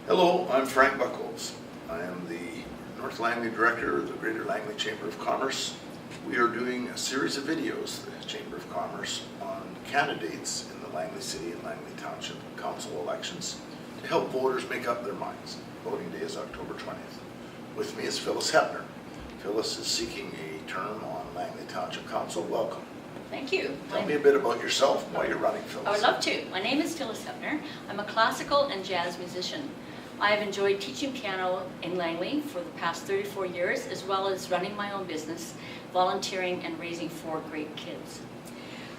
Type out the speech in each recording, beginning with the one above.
Hello, I'm Frank Buckles. I am the North Langley Director of the Greater Langley Chamber of Commerce. We are doing a series of videos, the Chamber of Commerce, on candidates in the Langley City and Langley Township Council elections to help voters make up their minds. Voting day is October 20th. With me is Phyllis Heppner. Phyllis is seeking a term on Langley Township Council. Welcome. Thank you. Tell me a bit about yourself and why you're running, Phyllis. I would love to. My name is Phyllis Heppner. I'm a classical and jazz musician. I have enjoyed teaching piano in Langley for the past 34 years, as well as running my own business, volunteering, and raising 4 great kids.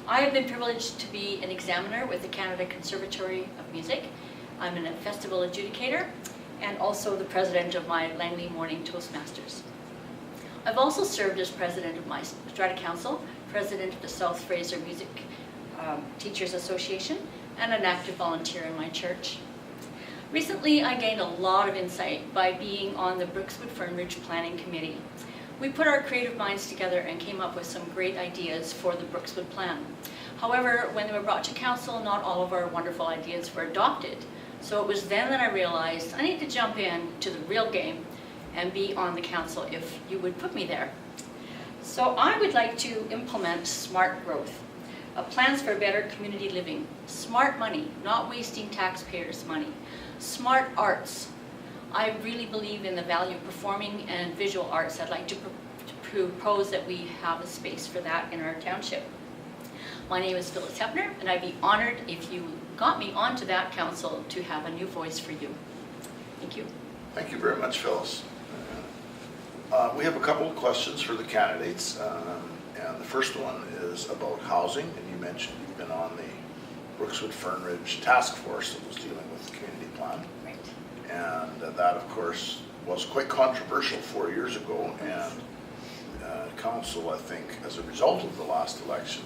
I have been privileged to be an examiner with the Canada Conservatory of Music. I'm a festival adjudicator and also the president of my Langley Morning Toastmasters. I've also served as president of my Strata Council, president of the South Fraser Music Teachers Association, and an active volunteer in my church. Recently, I gained a lot of insight by being on the Brookswood-Fernridge Planning Committee. We put our creative minds together and came up with some great ideas for the Brookswood Plan. However, when they were brought to council, not all of our wonderful ideas were adopted. So it was then that I realized I need to jump in to the real game and be on the council if you would put me there. So I would like to implement smart growth, plans for better community living, smart money, not wasting taxpayers' money, smart arts. I really believe in the value of performing and visual arts. I'd like to propose that we have a space for that in our township. My name is Phyllis Heppner, and I'd be honored if you got me onto that council to have a new voice for you. Thank you. Thank you very much, Phyllis. We have a couple of questions for the candidates, and the first one is about housing. And you mentioned you've been on the Brookswood-Fernridge task force that was dealing with the community plan. Right. And that, of course, was quite controversial 4 years ago, and council, I think, as a result of the last election,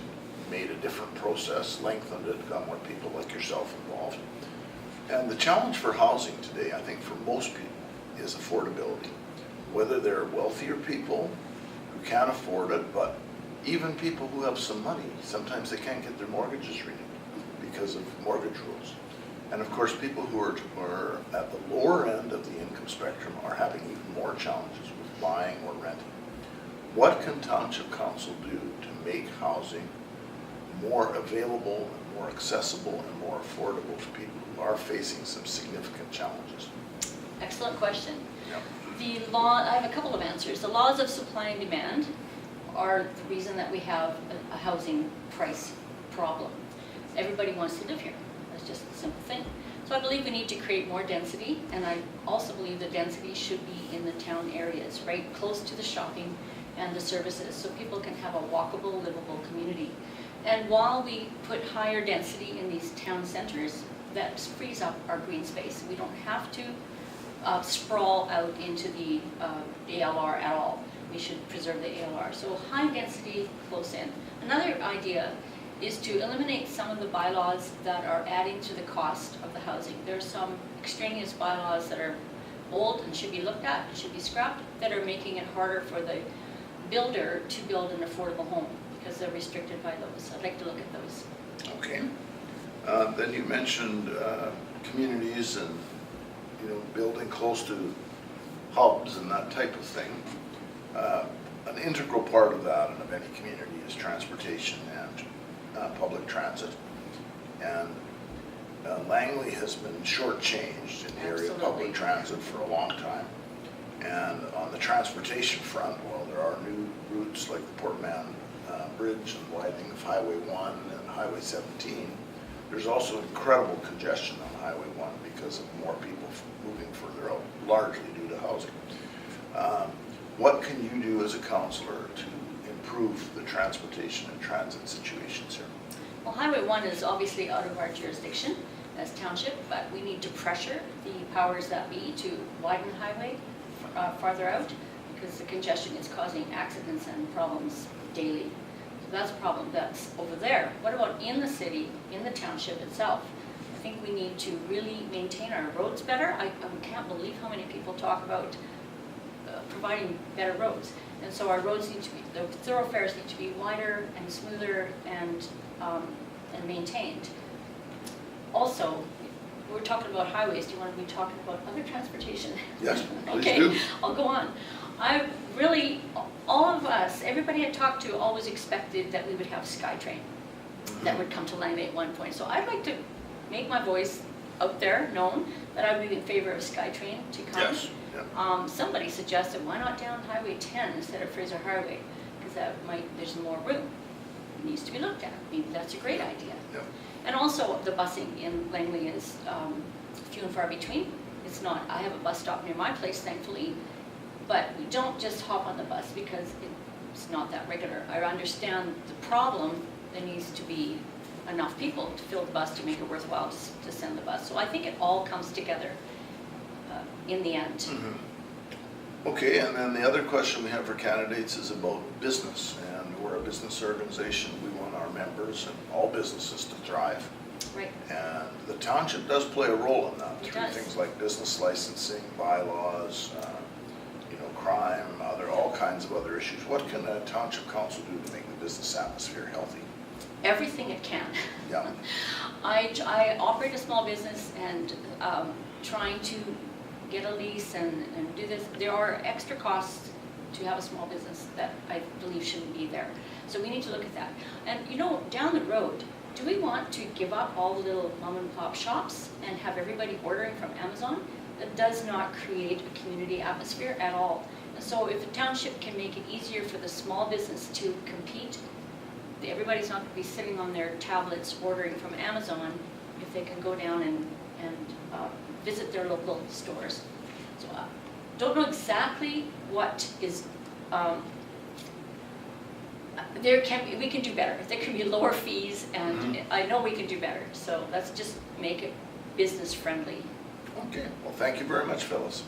made a different process, lengthened it, got more people like yourself involved. And the challenge for housing today, I think, for most people is affordability. Whether they're wealthier people who can't afford it, but even people who have some money, sometimes they can't get their mortgages renewed because of mortgage rules. And of course, people who are at the lower end of the income spectrum are having even more challenges with buying or renting. What can Township Council do to make housing more available and more accessible and more affordable to people who are facing some significant challenges? Excellent question. Yep. The law, I have a couple of answers. The laws of supply and demand are the reason that we have a housing price problem. Everybody wants to live here. That's just a simple thing. So I believe we need to create more density, and I also believe the density should be in the town areas, right close to the shopping and the services, so people can have a walkable, livable community. And while we put higher density in these town centers, that frees up our green space. We don't have to sprawl out into the ALR at all. We should preserve the ALR. So high density close in. Another idea is to eliminate some of the bylaws that are adding to the cost of the housing. There's some extraneous bylaws that are old and should be looked at, should be scrapped, that are making it harder for the builder to build an affordable home because they're restricted by those. I'd like to look at those. Okay. Then you mentioned communities and building close to hubs and that type of thing. An integral part of that and of any community is transportation and public transit. And Langley has been shortchanged in the area of public transit for a long time. And on the transportation front, while there are new routes like the Port Mann Bridge and widening of Highway 1 and Highway 17, there's also incredible congestion on Highway 1 because of more people moving further out, largely due to housing. What can you do as a councillor to improve the transportation and transit situations here? Well, Highway 1 is obviously out of our jurisdiction as township, but we need to pressure the powers that be to widen the highway farther out because the congestion is causing accidents and problems daily. So that's a problem that's over there. What about in the city, in the township itself? I think we need to really maintain our roads better. I can't believe how many people talk about providing better roads. And so our roads need to be, the thoroughfares need to be wider and smoother and maintained. Also, we're talking about highways, do you want to be talking about other transportation? Yes, please Okay, do. I'll go on. I really, all of us, everybody I talked to always expected that we would have SkyTrain that would come to Langley at one point. So I'd like to make my voice out there known that I would be in favor of SkyTrain to come. Yes, yeah. Somebody suggested, why not down Highway 10 instead of Fraser Highway? Because that might, there's more room. It needs to be looked at. Maybe that's a great idea. Yeah. And also, the busing in Langley is few and far between. It's not, I have a bus stop near my place, thankfully, but we don't just hop on the bus because it's not that regular. I understand the problem. There needs to be enough people to fill the bus to make it worthwhile to send the bus. So I think it all comes together in the end. Mm-hmm. Okay, and then the other question we have for candidates is about business. And we're a business organization. We want our members and all businesses to thrive. Right. And the township does play a role in that It through does. things like business licensing, bylaws, crime, all kinds of other issues. What can a township council do to make the business atmosphere healthy? Everything it can. Yeah. I operate a small business and trying to get a lease and do this. There are extra costs to have a small business that I believe shouldn't be there. So we need to look at that. And down the road, do we want to give up all the little mom and pop shops and have everybody ordering from Amazon? That does not create a community atmosphere at all. And so if the township can make it easier for the small business to compete, everybody's not going to be sitting on their tablets ordering from Amazon if they can go down and visit their local stores. So I don't know exactly what is, we can do better. There can be lower fees, and I know we can do better. So let's just make it business friendly. Okay, well, thank you very much, Phyllis.